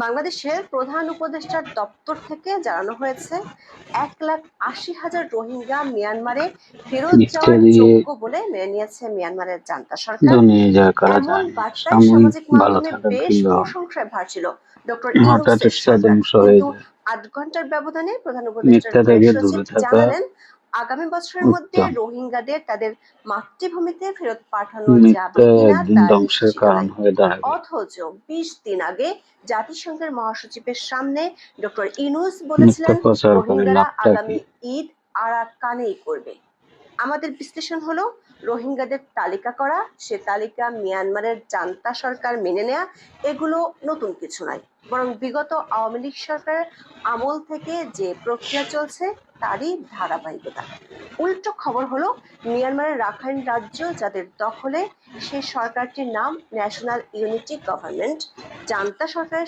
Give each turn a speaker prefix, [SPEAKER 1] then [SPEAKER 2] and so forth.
[SPEAKER 1] বাংলাদেশের প্রধান উপদেষ্টার দপ্তর থেকে জানানো হয়েছে 1,80,000 রোহিঙ্গা মিয়ানমারে ফেরত
[SPEAKER 2] মিথ্যে
[SPEAKER 1] যাওয়ার
[SPEAKER 2] দিয়ে
[SPEAKER 1] যোগ্য বলে মেনে নিয়েছে মিয়ানমারের জান্তা সরকার।
[SPEAKER 2] দুনিয়া যা করা
[SPEAKER 1] এমন
[SPEAKER 2] যায় না,
[SPEAKER 1] বার্তায়
[SPEAKER 2] সাময়িক
[SPEAKER 1] সামাজিক
[SPEAKER 2] ভালো
[SPEAKER 1] মাধ্যমে
[SPEAKER 2] থাকার
[SPEAKER 1] বেশ
[SPEAKER 2] জন্য
[SPEAKER 1] প্রশংসায় ভাসছিল ডক্টর
[SPEAKER 2] হঠাৎ
[SPEAKER 1] ইউনূসের
[SPEAKER 2] একটা
[SPEAKER 1] সরকার,
[SPEAKER 2] ধ্বংস হয়ে
[SPEAKER 1] কিন্তু
[SPEAKER 2] যায়।
[SPEAKER 1] 8 ঘন্টার ব্যবধানে প্রধান উপদেষ্টার
[SPEAKER 2] মিথ্যা
[SPEAKER 1] প্রেস
[SPEAKER 2] থেকে
[SPEAKER 1] সচিব
[SPEAKER 2] দূরে থাকা
[SPEAKER 1] জানালেন আগামী বছরের মধ্যে
[SPEAKER 2] উত্তম।
[SPEAKER 1] রোহিঙ্গাদের তাদের মাতৃভূমিতে ফেরত পাঠানো যাবে
[SPEAKER 2] মিথ্যা
[SPEAKER 1] কিনা
[SPEAKER 2] একদিন
[SPEAKER 1] তা
[SPEAKER 2] ধ্বংসের
[SPEAKER 1] নিশ্চিত
[SPEAKER 2] কারণ
[SPEAKER 1] নয়।
[SPEAKER 2] হয়ে দাঁড়াবে।
[SPEAKER 1] অথচ 20 দিন আগে জাতিসংঘের মহাসচিবের সামনে ডক্টর ইউনূস
[SPEAKER 2] মিথ্যা
[SPEAKER 1] বলেছিলেন
[SPEAKER 2] প্রচার করে
[SPEAKER 1] রোহিঙ্গারা
[SPEAKER 2] লাভটা কি?
[SPEAKER 1] আগামী ঈদ আরাকানেই করবে। আমাদের বিশ্লেষণ হলো, রোহিঙ্গাদের তালিকা করা, সে তালিকা মিয়ানমারের জান্তা সরকার মেনে নেয়া, এগুলো নতুন কিছু নয়, বরং বিগত আওয়ামী লীগ সরকারের আমল থেকে যে প্রক্রিয়া চলছে তারই ধারাবাহিকতা। উল্টো খবর হলো, মিয়ানমারের রাখাইন রাজ্য যাদের দখলে, সেই সরকারটির নাম ন্যাশনাল ইউনিটি গভর্নমেন্ট, জান্তা সরকারের